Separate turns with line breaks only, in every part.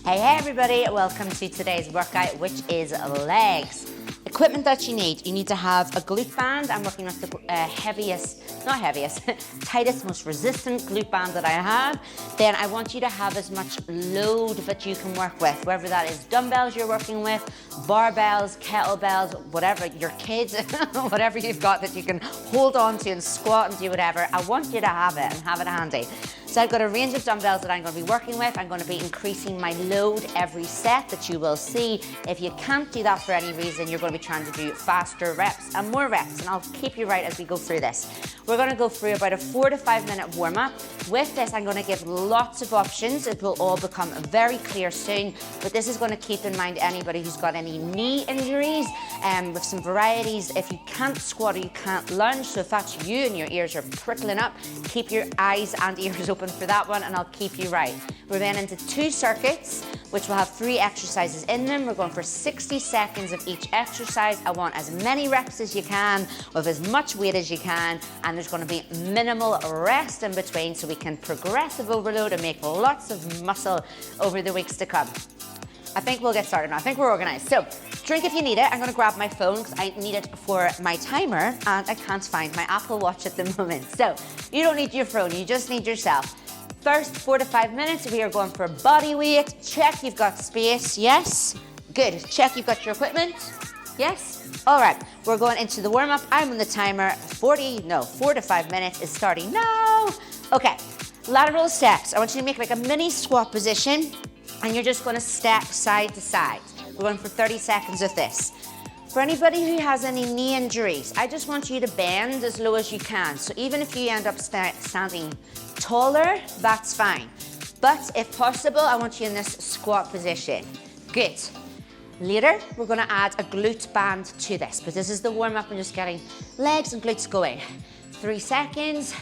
Hey everybody, welcome to today's workout, which is legs. Equipment that you need to have a glute band. I'm working with the tightest, most resistant glute band that I have. Then I want you to have as much load that you can work with, whether that is dumbbells you're working with, barbells, kettlebells, whatever, your kids, whatever you've got that you can hold on to and squat and do whatever. I want you to have it and have it handy. So I've got a range of dumbbells that I'm going to be working with. I'm going to be increasing my load every set that you will see. If you can't do that for any reason, you're going to be trying to do faster reps and more reps, and I'll keep you right as we go through this. We're going to go through about a 4 to 5 minute warm up. With this, I'm going to give lots of options. It will all become very clear soon, but this is going to keep in mind anybody who's got any knee injuries with some varieties. If you can't squat or you can't lunge, so if that's you and your ears are prickling up, keep your eyes and ears open for that one, and I'll keep you right. We're then into 2 circuits, which will have 3 exercises in them. We're going for 60 seconds of each exercise. I want as many reps as you can with as much weight as you can, and there's going to be minimal rest in between so we can progressive overload and make lots of muscle over the weeks to come. I think we'll get started now. I think we're organized. So, drink if you need it. I'm going to grab my phone because I need it for my timer and I can't find my Apple Watch at the moment. So, you don't need your phone, you just need yourself. First 4 to 5 minutes, we are going for body weight. Check you've got space, yes. Good, check you've got your equipment, yes. All right, we're going into the warm up. I'm on the timer, 4 to 5 minutes is starting now. Okay, lateral steps. I want you to make like a mini squat position and you're just gonna step side to side. We're going for 30 seconds of this. For anybody who has any knee injuries, I just want you to bend as low as you can. So even if you end up standing taller, that's fine. But if possible, I want you in this squat position. Good. Later, we're gonna add a glute band to this, but this is the warm up and just getting legs and glutes going. 3 seconds,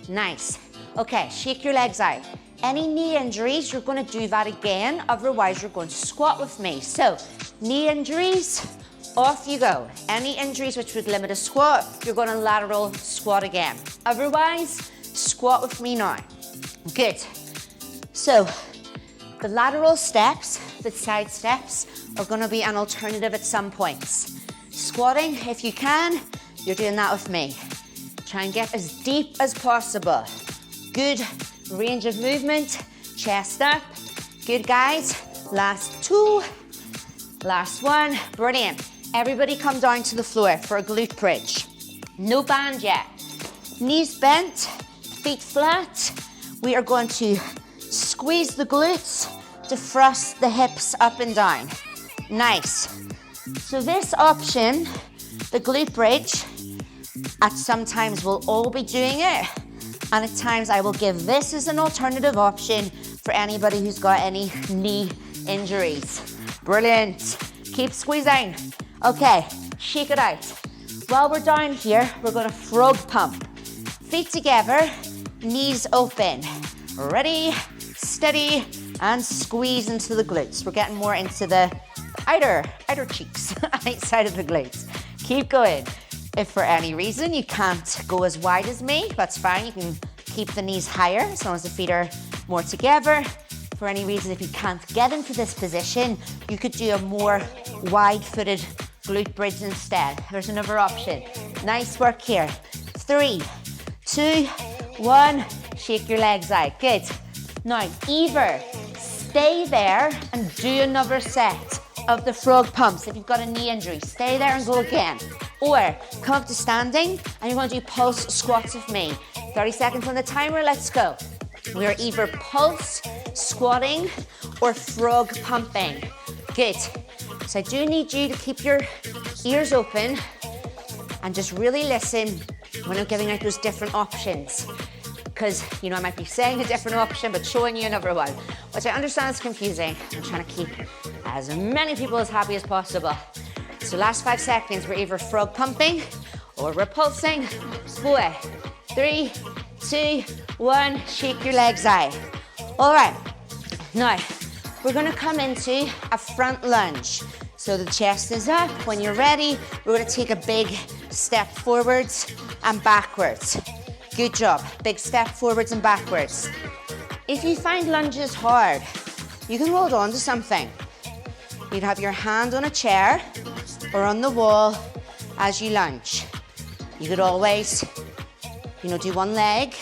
nice. Okay, shake your legs out. Any knee injuries, you're gonna do that again, otherwise you're going to squat with me. So, knee injuries, off you go. Any injuries which would limit a squat, you're gonna lateral squat again. Otherwise, squat with me now. Good. So, the lateral steps, the side steps, are gonna be an alternative at some points. Squatting, if you can, you're doing that with me. Try and get as deep as possible. Good range of movement, chest up. Good, guys. Last 2, last 1, brilliant. Everybody come down to the floor for a glute bridge. No band yet. Knees bent, feet flat. We are going to squeeze the glutes to thrust the hips up and down. Nice. So this option, the glute bridge, at some times we'll all be doing it, and at times I will give this as an alternative option for anybody who's got any knee injuries. Brilliant. Keep squeezing. Okay, shake it out. While we're down here, we're gonna frog pump. Feet together, knees open. Ready, steady, and squeeze into the glutes. We're getting more into the outer cheeks, outside of the glutes. Keep going. If for any reason you can't go as wide as me, that's fine. You can keep the knees higher as long as the feet are more together. For any reason, if you can't get into this position, you could do a more wide-footed glute bridge instead. There's another option. Nice work here. 3, 2, 1. Shake your legs out. Good. Now, either stay there and do another set of the frog pumps. If you've got a knee injury, stay there and go again. Or come up to standing and you're going to do pulse squats with me. 30 seconds on the timer, let's go. We're either pulse squatting or frog pumping. Good. So I do need you to keep your ears open and just really listen when I'm giving out those different options. Because, you know, I might be saying a different option, but showing you another one, which I understand is confusing. I'm trying to keep as many people as happy as possible. So last 5 seconds, we're either frog pumping or we're pulsing. 4, 3, 2, 1, shake your legs out. All right, now we're gonna come into a front lunge. So the chest is up. When you're ready, we're gonna take a big step forwards and backwards. Good job, big step forwards and backwards. If you find lunges hard, you can hold on to something. You'd have your hand on a chair or on the wall as you lunge. You could always, do one leg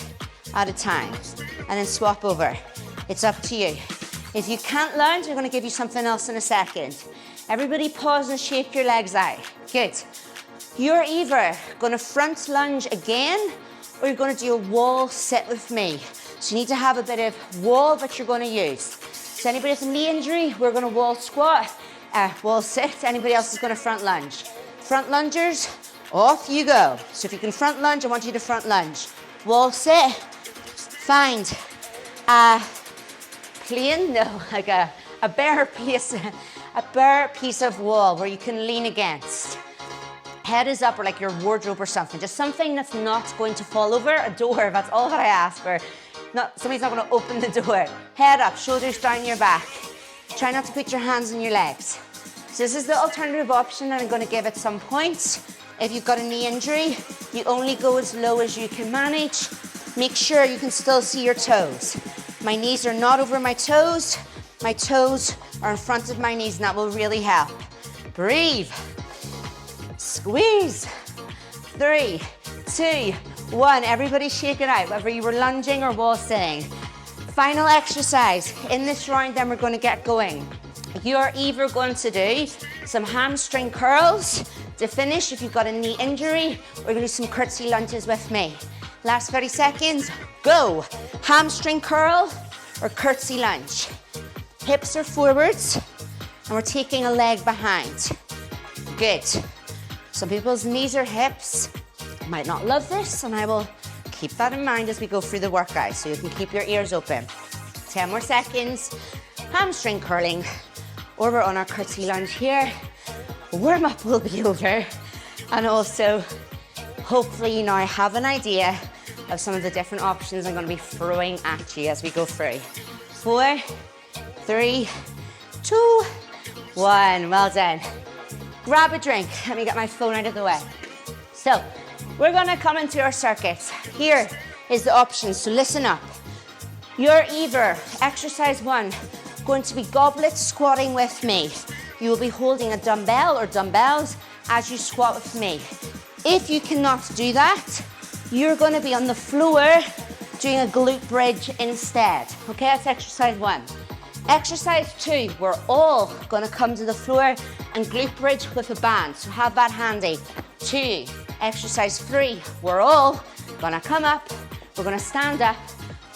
at a time and then swap over. It's up to you. If you can't lunge, I'm gonna give you something else in a second. Everybody pause and shake your legs out. Good. You're either gonna front lunge again or you're gonna do a wall sit with me. So you need to have a bit of wall that you're gonna use. So anybody with a knee injury, we're gonna wall squat, wall sit. Anybody else is gonna front lunge. Front lungers, off you go. So if you can front lunge, I want you to front lunge. Wall sit, find a bare piece of wall where you can lean against. Head is up, or like your wardrobe or something. Just something that's not going to fall over. A door, that's all that I ask for. Somebody's not gonna open the door. Head up, shoulders down your back. Try not to put your hands on your legs. So this is the alternative option that I'm gonna give at some point. If you've got a knee injury, you only go as low as you can manage. Make sure you can still see your toes. My knees are not over my toes. My toes are in front of my knees, and that will really help. Breathe. Squeeze. 3, 2, 1. Everybody shake it out, whether you were lunging or wall sitting. Final exercise. In this round, then we're going to get going. You're either going to do some hamstring curls to finish if you've got a knee injury, or you're going to do some curtsy lunges with me. Last 30 seconds, go. Hamstring curl or curtsy lunge. Hips are forwards, and we're taking a leg behind. Good. Some people's knees or hips might not love this, and I will keep that in mind as we go through the workout, so you can keep your ears open. 10 more seconds. Hamstring curling, or we're on our curtsy lunge here. Warm up will be over, and also hopefully you now have an idea of some of the different options I'm going to be throwing at you as we go through. 4, 3, 2, 1. Well done. Grab a drink. Let me get my phone out of the way. So we're going to come into our circuits. Here is the options, so listen up. You're either, exercise 1, going to be goblet squatting with me. You will be holding a dumbbell or dumbbells as you squat with me. If you cannot do that, you're going to be on the floor doing a glute bridge instead. Okay, that's exercise 1. Exercise 2, we're all going to come to the floor and glute bridge with a band, so have that handy. 2. Exercise 3, we're all going to come up, we're going to stand up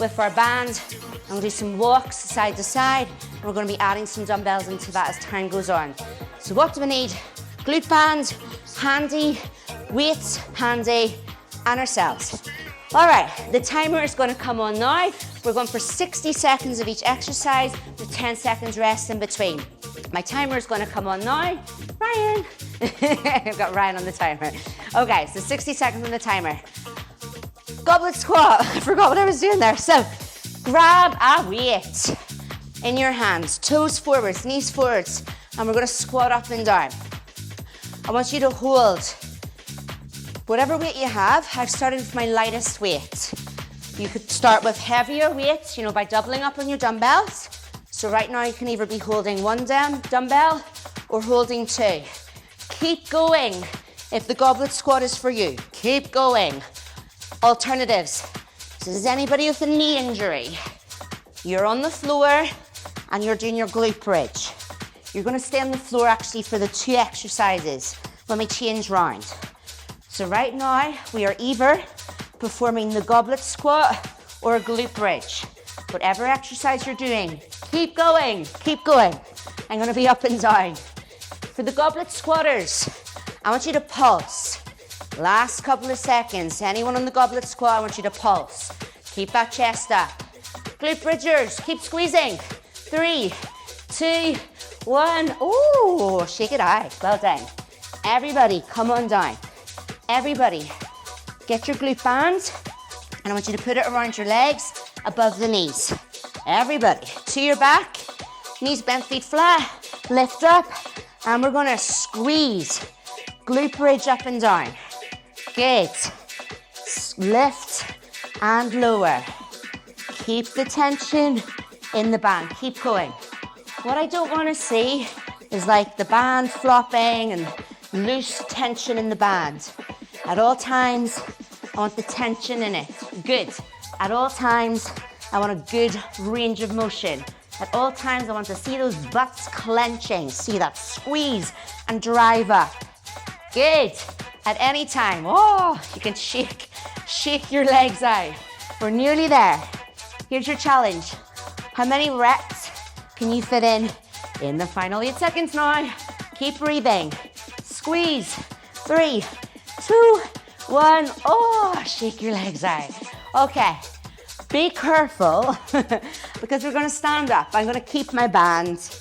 with our band, and we'll do some walks side to side, and we're going to be adding some dumbbells into that as time goes on. So what do we need? Glute band, handy, weights, handy, and ourselves. All right, the timer is going to come on now. We're going for 60 seconds of each exercise with 10 seconds rest in between. My timer is going to come on now. Ryan. I've got Ryan on the timer. Okay, so 60 seconds on the timer. Goblet squat. I forgot what I was doing there. So grab a weight in your hands, toes forwards, knees forwards, and we're going to squat up and down. I want you to hold whatever weight you have. I've started with my lightest weight. You could start with heavier weights, by doubling up on your dumbbells. So right now you can either be holding one dumbbell or holding 2. Keep going if the goblet squat is for you. Keep going. Alternatives. So is anybody with a knee injury? You're on the floor and you're doing your glute bridge. You're going to stay on the floor actually for the 2 exercises when we change round. So right now we are either performing the goblet squat or a glute bridge. Whatever exercise you're doing, keep going, keep going. I'm going to be up and down. For the goblet squatters, I want you to pulse. Last couple of seconds. Anyone on the goblet squat, I want you to pulse. Keep that chest up. Glute bridgers, keep squeezing. 3, 2, 1. Ooh, shake it out. Well done. Everybody, come on down. Everybody, get your glute band, and I want you to put it around your legs, above the knees. Everybody, to your back, knees bent, feet flat, lift up, and we're gonna squeeze. Glute bridge up and down. Good. Lift and lower. Keep the tension in the band. Keep going. What I don't want to see is like the band flopping and loose tension in the band. At all times, I want the tension in it. Good. At all times, I want a good range of motion. At all times, I want to see those butts clenching. See that squeeze and drive up. Good. At any time, oh, you can shake your legs out. We're nearly there. Here's your challenge. How many reps can you fit in the final 8 seconds now? Keep breathing. Squeeze. 3, 2, 1. Oh, shake your legs out. Okay. Be careful because we're going to stand up. I'm going to keep my band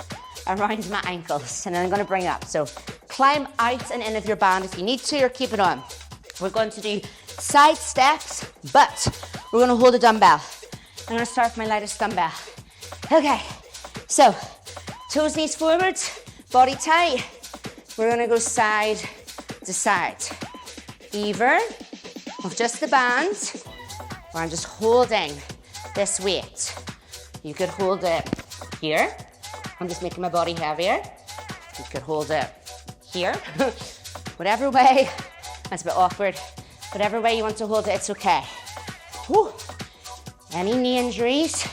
around my ankles and then I'm going to bring it up. So climb out and in of your band if you need to, or keep it on. We're going to do side steps, but we're going to hold a dumbbell. I'm going to start with my lightest dumbbell. Okay, so toes, knees forwards, body tight. We're going to go side to side. Either with just the band, or I'm just holding this weight. You could hold it here. I'm just making my body heavier. You could hold it here. Whatever way, that's a bit awkward. Whatever way you want to hold it, it's okay. Whew. Any knee injuries,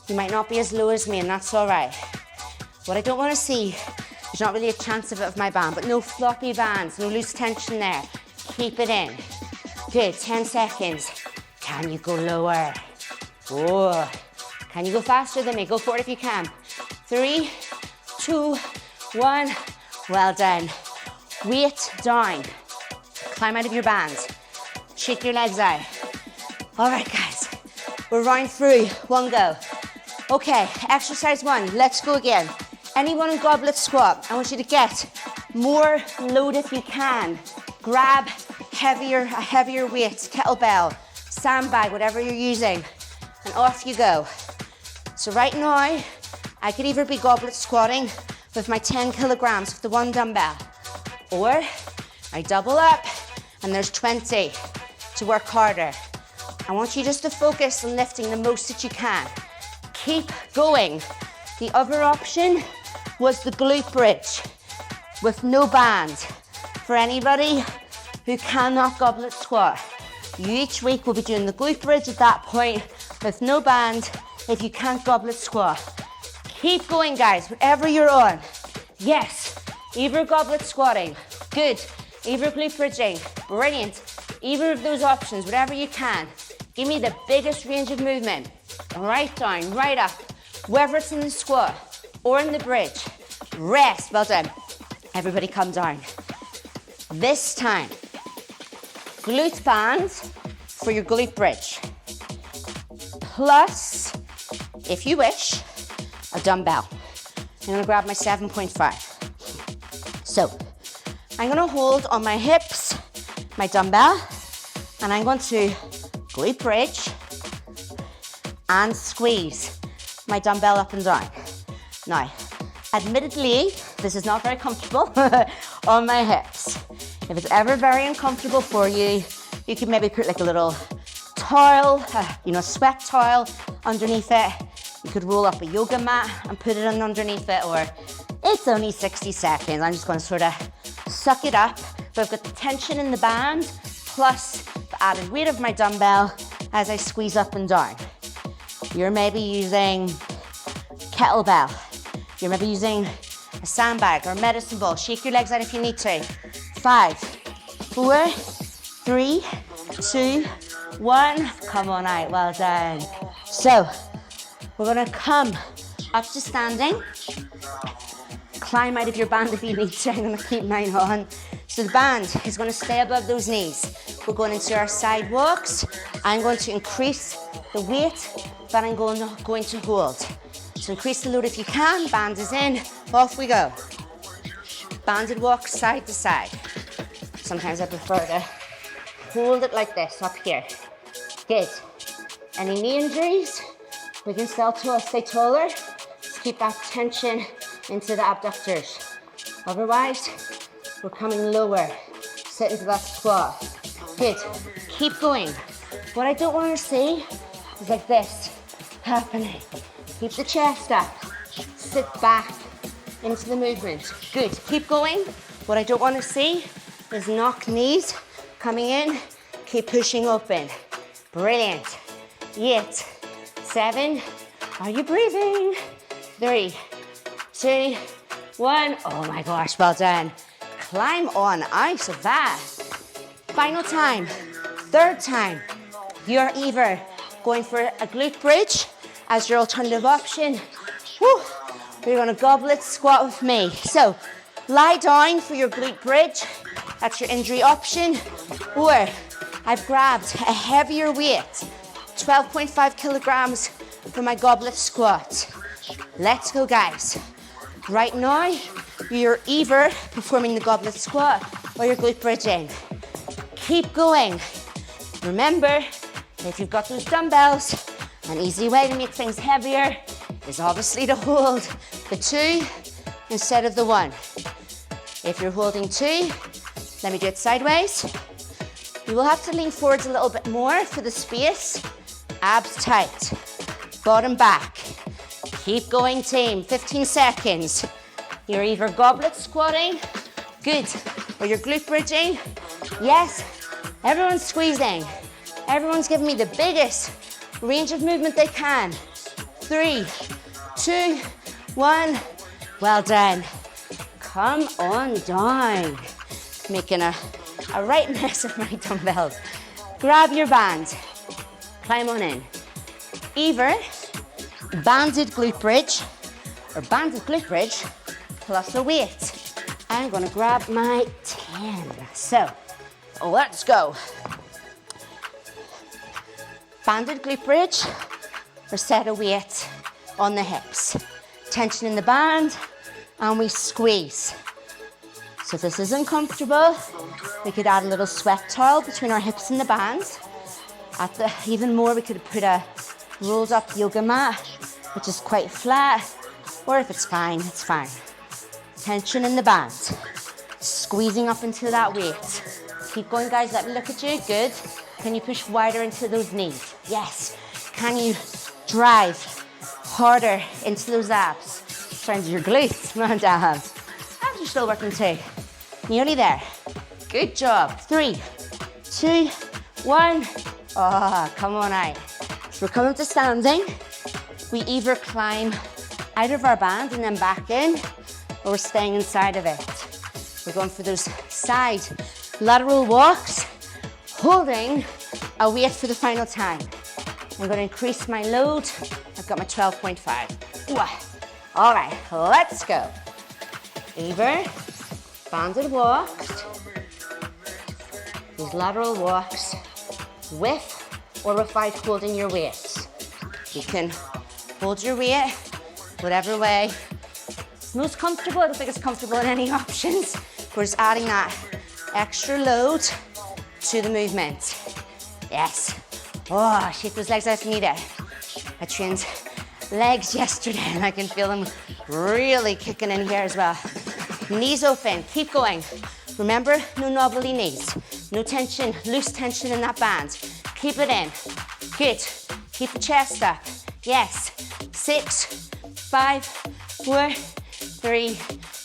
you might not be as low as me, and that's all right. What I don't want to see, there's not really a chance of it with my band, but no floppy bands, no loose tension there. Keep it in. Good, 10 seconds. Can you go lower? Oh, can you go faster than me? Go for it if you can. 3, 2, 1. Well done. Weight down. Climb out of your band. Shake your legs out. All right, guys. We're round through. One go. Okay, exercise 1. Let's go again. Anyone in goblet squat, I want you to get more load if you can. Grab a heavier weight, kettlebell, sandbag, whatever you're using, and off you go. So right now, I could either be goblet squatting with my 10 kilograms with the one dumbbell, or I double up and there's 20 to work harder. I want you just to focus on lifting the most that you can. Keep going. The other option was the glute bridge with no band. For anybody who cannot goblet squat, you each week will be doing the glute bridge at that point with no band if you can't goblet squat. Keep going, guys, whatever you're on. Yes, either goblet squatting, good. Either glute bridging, brilliant. Either of those options, whatever you can. Give me the biggest range of movement. Right down, right up. Whether it's in the squat or in the bridge. Rest, well done. Everybody come down. This time, glute bands for your glute bridge. Plus, if you wish, a dumbbell. I'm gonna grab my 7.5. So, I'm gonna hold on my hips, my dumbbell, and I'm going to glute bridge and squeeze my dumbbell up and down. Now, admittedly, this is not very comfortable on my hips. If it's ever very uncomfortable for you, you could maybe put like a little towel, sweat towel underneath it. You could roll up a yoga mat and put it on underneath it, or it's only 60 seconds. I'm just going to sort of suck it up. But I've got the tension in the band, plus the added weight of my dumbbell as I squeeze up and down. You're maybe using kettlebell. You're maybe using a sandbag or a medicine ball. Shake your legs out if you need to. 5, 4, 3, 2, 1. Come on out, well done. So, we're gonna come up to standing. Climb out of your band if you need to. I'm gonna keep mine on. So the band is gonna stay above those knees. We're going into our side walks. I'm going to increase the weight that I'm going to hold. So increase the load if you can. Band is in, off we go. Banded walk side to side. Sometimes I prefer to hold it like this up here. Good. Any knee injuries? We can still stay taller. Just keep that tension into the abductors. Otherwise, we're coming lower. Sit into that squat. Good. Keep going. What I don't want to see is like this happening. Keep the chest up. sit back into the movement. Good, keep going. What I don't want to see is knock knees coming in. Keep pushing open. Brilliant. 8, 7, are you breathing? 3, 2, 1. Oh my gosh, well done. Climb on out of that. Final time, third time. You're either going for a glute bridge as your alternative option. Woo. You're gonna goblet squat with me. So lie down for your glute bridge. That's your injury option. Or I've grabbed a heavier weight, 12.5 kilograms for my goblet squat. Let's go, guys. Right now, you're either performing the goblet squat or your glute bridging. Keep going. Remember, if you've got those dumbbells, an easy way to make things heavier is obviously to hold the 2 instead of the 1. If you're holding 2, let me do it sideways. You will have to lean forwards a little bit more for the space. Abs tight, bottom back. Keep going, team, 15 seconds. You're either goblet squatting, good, or you're glute bridging. Yes, everyone's squeezing. Everyone's giving me the biggest range of movement they can. 3, 2, 1, well done. Come on down. Making a right mess of my dumbbells. Grab your band, climb on in. Either banded glute bridge or banded glute bridge plus a weight. I'm gonna grab my 10. So, let's go. Banded glute bridge or set a weight on the hips. Tension in the band and we squeeze. So if this isn't comfortable, we could add a little sweat towel between our hips and the band. Even more, we could put a rolled up yoga mat, which is quite flat, or if it's fine, it's fine. Tension in the band, squeezing up into that weight. Keep going, guys, let me look at you, good. Can you push wider into those knees? Yes. Can you drive harder into those abs? Trying to your glutes, come on down. Abs are still working too. Nearly there. Good job. 3, 2, 1. Oh, come on out. So we're coming to standing. We either climb out of our band and then back in, or we're staying inside of it. We're going for those side lateral walks, holding a weight for the final time. I'm going to increase my load. I've got my 12.5. All right, let's go. Either banded walks, these lateral walks, with or without holding your weight. You can hold your weight whatever way it's most comfortable. I don't think it's comfortable in any options. We're just adding that extra load to the movement. Yes. Oh, shake those legs out if you need it. I trained legs yesterday and I can feel them really kicking in here as well. Knees open, keep going. Remember, no knobbly knees, no tension, loose tension in that band. Keep it in. Good. Keep the chest up. Yes. 6, 5, 4, 3,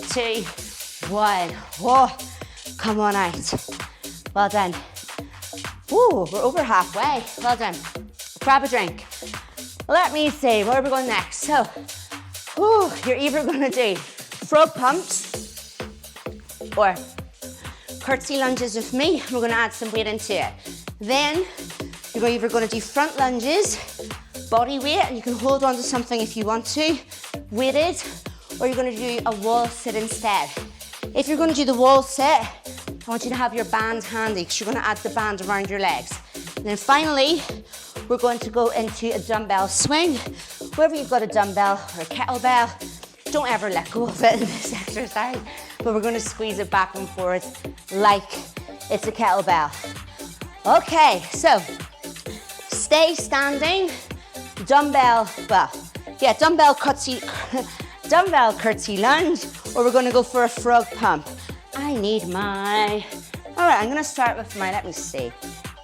2, 1. Whoa. Come on out. Well done. Ooh, we're over halfway. Well done. Grab a drink. Let me see, where are we going next? So, you're either gonna do frog pumps or curtsy lunges with me. We're gonna add some weight into it. Then, you're either gonna do front lunges, body weight, and you can hold on to something if you want to, weighted, or you're gonna do a wall sit instead. If you're gonna do the wall sit, I want you to have your band handy because you're gonna add the band around your legs. And then finally, we're going to go into a dumbbell swing. Wherever you've got a dumbbell or a kettlebell, don't ever let go of it in this exercise, but we're gonna squeeze it back and forth like it's a kettlebell. Okay, so stay standing, dumbbell curtsy lunge, or we're gonna go for a frog pump. I need all right, I'm gonna start with my, let me see,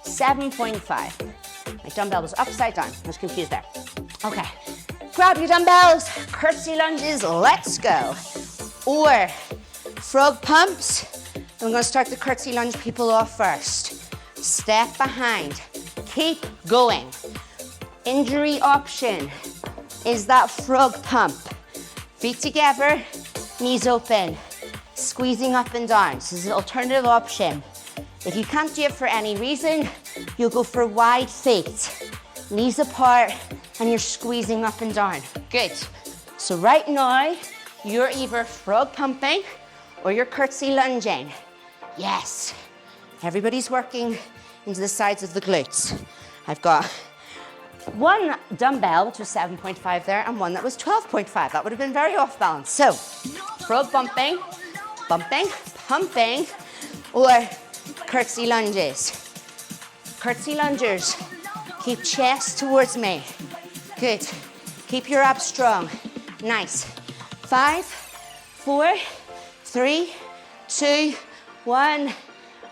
7.5. My dumbbell was upside down, I was confused there. Okay, grab your dumbbells, curtsy lunges, let's go. Or frog pumps. I'm gonna start the curtsy lunge people off first. Step behind, keep going. Injury option is that frog pump. Feet together, knees open, squeezing up and down. So this is an alternative option. If you can't do it for any reason, you'll go for wide feet, knees apart, and you're squeezing up and down. Good. So right now, you're either frog pumping or you're curtsy lunging. Yes. Everybody's working into the sides of the glutes. I've got one dumbbell, which was 7.5 there, and one that was 12.5. That would have been very off balance. So, frog pumping, bumping, pumping, or curtsy lunges. Curtsy lungers. Keep chest towards me. Good. Keep your abs strong. Nice. 5, 4, 3, 2, 1.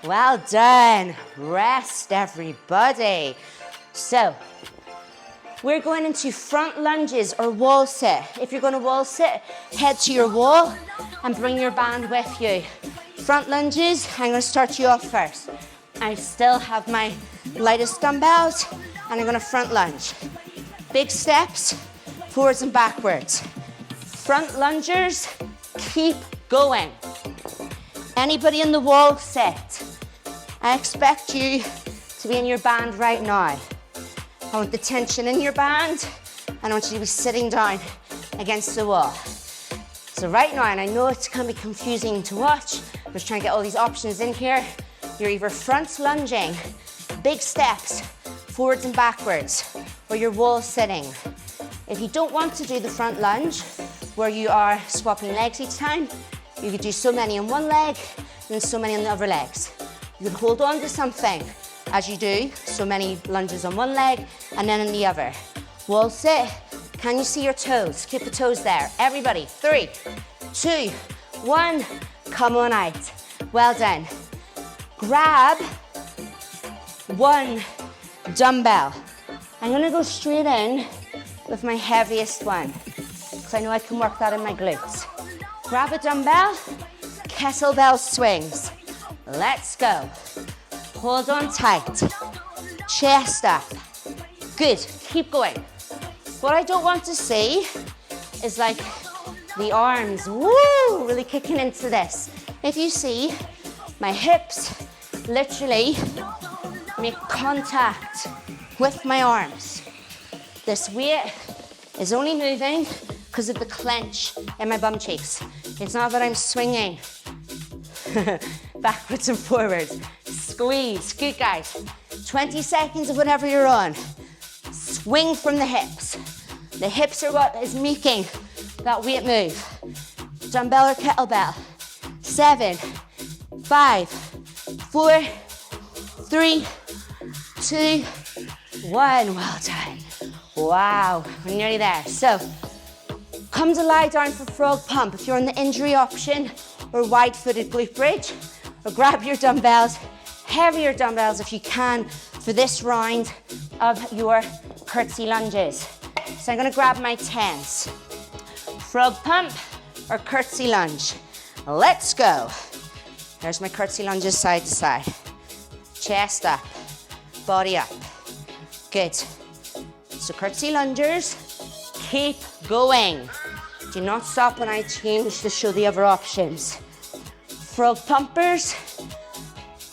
Well done. Rest, everybody. So, we're going into front lunges or wall sit. If you're going to wall sit, head to your wall and bring your band with you. Front lunges, I'm going to start you off first. I still have my lightest dumbbells and I'm going to front lunge. Big steps, forwards and backwards. Front lungers, keep going. Anybody in the wall sit, I expect you to be in your band right now. I want the tension in your band, and I want you to be sitting down against the wall. So right now, and I know it can be confusing to watch, I'm just trying to get all these options in here. You're either front lunging, big steps, forwards and backwards, or you're wall sitting. If you don't want to do the front lunge, where you are swapping legs each time, you could do so many on one leg, and then so many on the other legs. You can hold on to something as you do, so many lunges on one leg and then on the other. Wall sit, can you see your toes? Keep the toes there. Everybody, 3, 2, 1, come on out. Well done. Grab one dumbbell. I'm gonna go straight in with my heaviest one, because I know I can work that in my glutes. Grab a dumbbell, kettlebell swings. Let's go. Hold on tight. Chest up. Good. Keep going. What I don't want to see is like the arms, woo, really kicking into this. If you see, my hips literally make contact with my arms. This weight is only moving because of the clench in my bum cheeks. It's not that I'm swinging backwards and forwards. Squeeze. Good, guys. 20 seconds of whatever you're on. Swing from the hips. The hips are what is making that weight move. Dumbbell or kettlebell. 7, 5, 4, 3, 2, 1. Well done. Wow, we're nearly there. So, come to lie down for frog pump if you're on the injury option, or wide-footed glute bridge, or grab your dumbbells, heavier dumbbells if you can, for this round of your curtsy lunges. So I'm gonna grab my 10s. Frog pump or curtsy lunge. Let's go. There's my curtsy lunges side to side. Chest up, body up. Good. So curtsy lungers, keep going. Do not stop when I change to show the other options. Frog pumpers,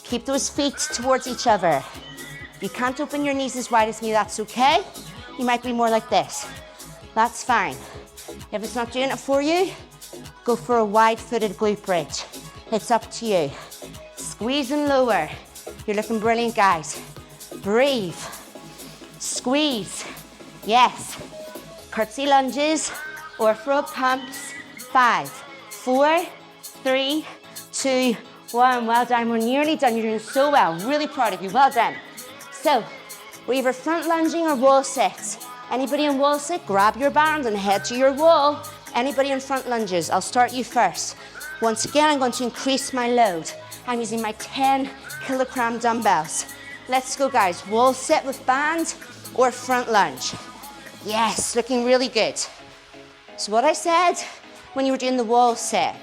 keep those feet towards each other. If you can't open your knees as wide as me, that's okay. You might be more like this. That's fine. If it's not doing it for you, go for a wide-footed glute bridge. It's up to you. Squeeze and lower. You're looking brilliant, guys. Breathe. Squeeze. Yes. Curtsy lunges or frog pumps. 5, 4, 3, 2, 1. Well done. We're nearly done. You're doing so well. Really proud of you. Well done. So, we're either front lunging or wall sits. Anybody in wall sit, grab your band and head to your wall. Anybody in front lunges, I'll start you first. Once again, I'm going to increase my load. I'm using my 10 kilogram dumbbells. Let's go, guys. Wall sit with band or front lunge. Yes, looking really good. So what I said when you were doing the wall sit,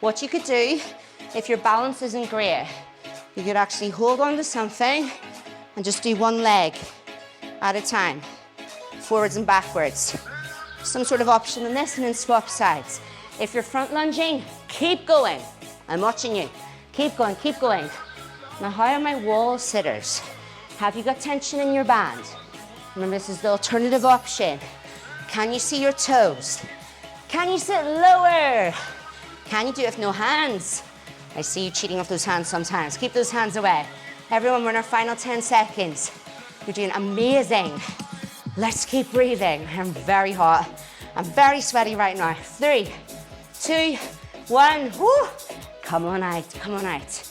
what you could do if your balance isn't great, you could actually hold on to something and just do one leg at a time, forwards and backwards. Some sort of option in this and then swap sides. If you're front lunging, keep going. I'm watching you. Keep going, keep going. Now, how are my wall sitters? Have you got tension in your band? Remember, this is the alternative option. Can you see your toes? Can you sit lower? Can you do it with no hands? I see you cheating off those hands sometimes. Keep those hands away. Everyone, we're in our final 10 seconds. You're doing amazing. Let's keep breathing. I'm very hot. I'm very sweaty right now. 3, 2, 1. Woo. Come on out, come on out.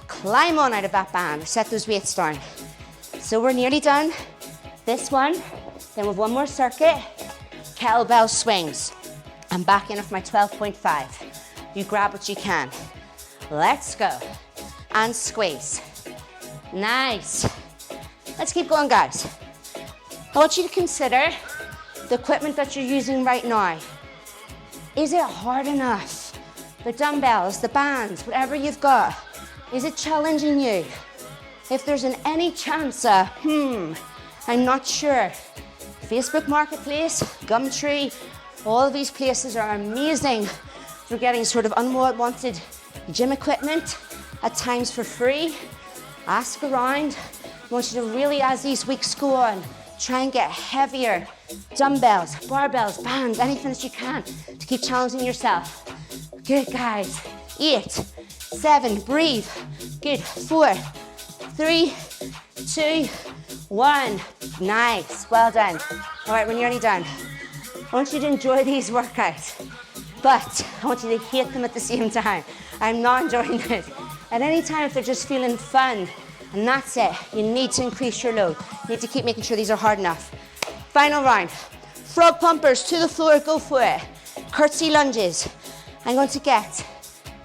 Climb on out of that band. Set those weights down. So we're nearly done. This one, then with one more circuit, kettlebell swings. I'm back in with my 12.5. You grab what you can. Let's go. And squeeze. Nice. Let's keep going, guys. I want you to consider the equipment that you're using right now. Is it hard enough? The dumbbells, the bands, whatever you've got, is it challenging you? If there's any chance, I'm not sure. Facebook Marketplace, Gumtree, all of these places are amazing for getting sort of unwanted gym equipment, at times for free. Ask around. I want you to really, as these weeks go on, try and get heavier dumbbells, barbells, bands, anything that you can to keep challenging yourself. Good, guys. 8, 7, breathe. Good. 4, 3, 2, 1. Nice. Well done. All right, we're nearly done. I want you to enjoy these workouts, but I want you to hate them at the same time. I'm not enjoying this. At any time, if they're just feeling fun, and that's it, you need to increase your load. You need to keep making sure these are hard enough. Final round. Frog pumpers to the floor, go for it. Curtsy lunges. I'm going to get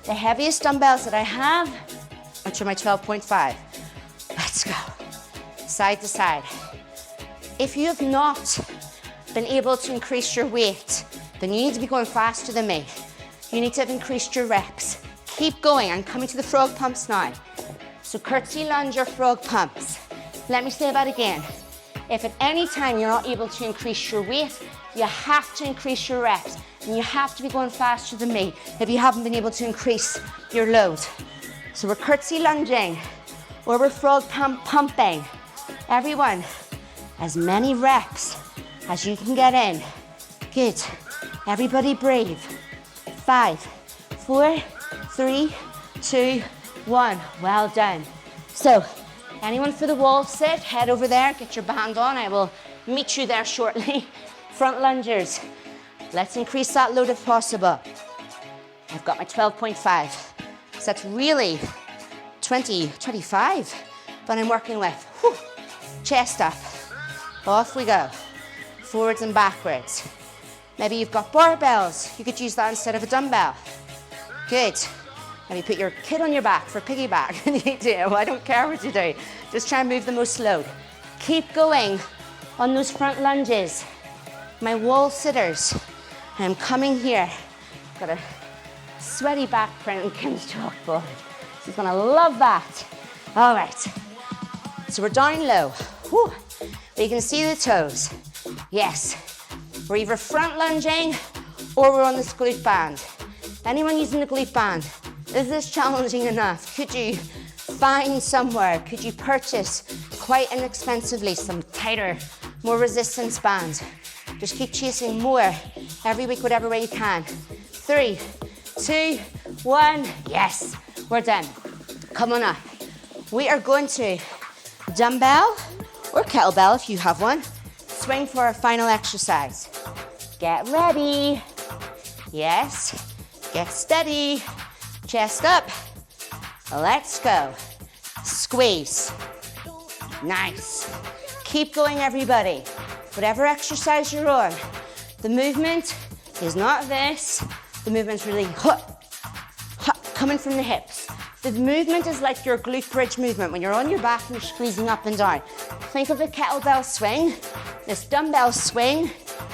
the heaviest dumbbells that I have, which are my 12.5. Let's go. Side to side. If you have not been able to increase your weight, then you need to be going faster than me. You need to have increased your reps. Keep going. I'm coming to the frog pumps now. So curtsy lunge or frog pumps. Let me say that again. If at any time you're not able to increase your weight, you have to increase your reps. And you have to be going faster than me if you haven't been able to increase your load. So we're curtsy lunging or we're frog pumping. Everyone, as many reps as you can get in. Good. Everybody breathe. 5, 4, 3, 2, 1. Well done. So, anyone for the wall sit, head over there, get your band on. I will meet you there shortly. Front lungers. Let's increase that load if possible. I've got my 12.5. So that's really 20, 25 that I'm working with. Whew. Chest up. Off we go. Forwards and backwards. Maybe you've got barbells. You could use that instead of a dumbbell. Good. Maybe put your kid on your back for piggyback. You do. I don't care what you do. Just try and move the most load. Keep going on those front lunges. My wall sitters. I'm coming here. Got a sweaty back print on Kim's chalkboard. She's gonna love that. All right. So we're down low. Whew. But you can see the toes. Yes. We're either front lunging or we're on this glute band. Anyone using the glute band? Is this challenging enough? Could you find somewhere? Could you purchase quite inexpensively some tighter, more resistance bands? Just keep chasing more every week, whatever way you can. 3, 2, 1. Yes, we're done. Come on up. We are going to dumbbell or kettlebell if you have one. Swing for our final exercise. Get ready. Yes. Get steady. Chest up. Let's go. Squeeze. Nice. Keep going, everybody. Whatever exercise you're on, the movement is not this. The movement's really coming from the hips. The movement is like your glute bridge movement when you're on your back and you're squeezing up and down. Think of the kettlebell swing. This dumbbell swing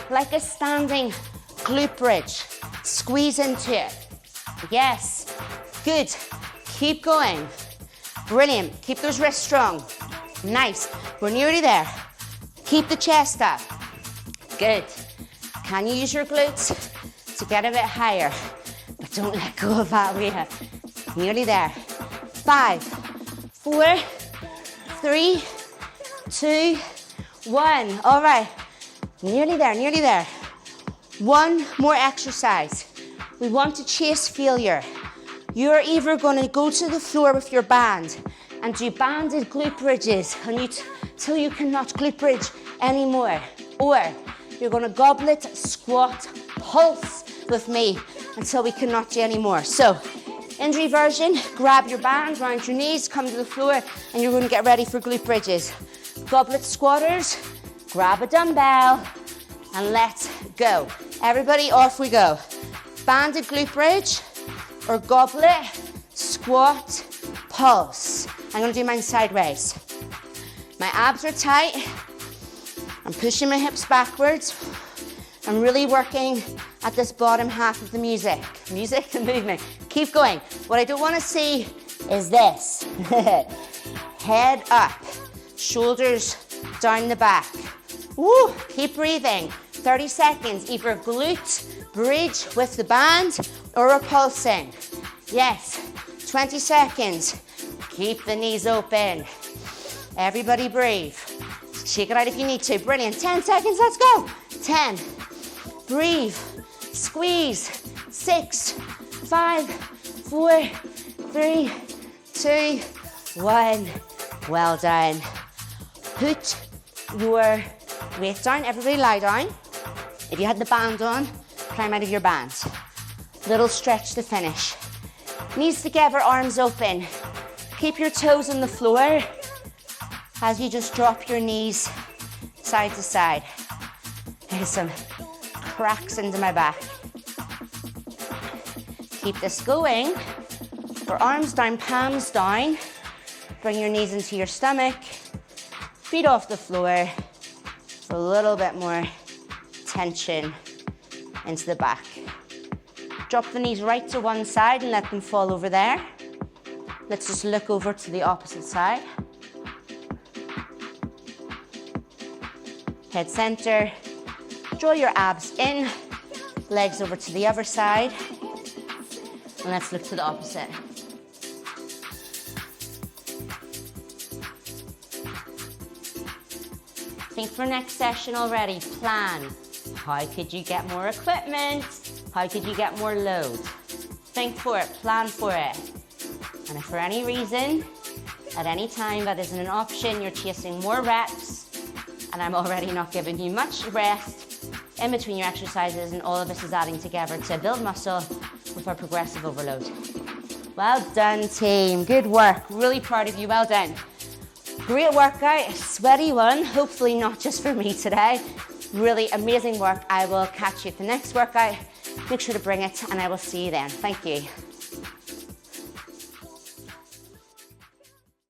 like a standing glute bridge. Squeeze into it. Yes, good. Keep going. Brilliant. Keep those wrists strong. Nice. We're nearly there. Keep the chest up. Good. Can you use your glutes to get a bit higher? But don't let go of that weight. Nearly there. 5, 4, 3, 2, 1. All right. Nearly there, nearly there. One more exercise. We want to chase failure. You're either going to go to the floor with your band and do banded glute bridges till you cannot glute bridge anymore, or you're going to goblet, squat, pulse with me until we cannot do anymore. So, injury version, grab your band around your knees, come to the floor, and you're going to get ready for glute bridges. Goblet squatters, grab a dumbbell, and let's go. Everybody, off we go. Banded glute bridge, or goblet, squat, pulse. I'm going to do mine sideways. My abs are tight. I'm pushing my hips backwards. I'm really working at this bottom half of the music. Music and movement. Keep going. What I don't want to see is this. Head up. Shoulders down the back. Woo, keep breathing. 30 seconds, either glute bridge with the band or a pulsing. Yes, 20 seconds. Keep the knees open. Everybody breathe. Shake it out if you need to. Brilliant. 10 seconds, let's go. 10. Breathe. Squeeze. 6, 5, 4, 3, 2, 1. Well done. Put your weight down. Everybody lie down. If you had the band on, climb out of your band. Little stretch to finish. Knees together, arms open. Keep your toes on the floor as you just drop your knees side to side. There's some cracks into my back. Keep this going. For arms down, palms down. Bring your knees into your stomach. Feet off the floor. For a little bit more tension into the back. Drop the knees right to one side and let them fall over there. Let's just look over to the opposite side. Head center. Draw your abs in. Legs over to the other side. And let's look to the opposite. Think for next session already. Plan. How could you get more equipment? How could you get more load? Think for it, plan for it. And if for any reason, at any time that isn't an option, you're chasing more reps, and I'm already not giving you much rest in between your exercises, and all of this is adding together to build muscle with our progressive overload. Well done, team. Good work. Really proud of you. Well done. Great workout, a sweaty one. Hopefully not just for me today. Really amazing work. I will catch you at the next workout. Make sure to bring it, and I will see you then. Thank you.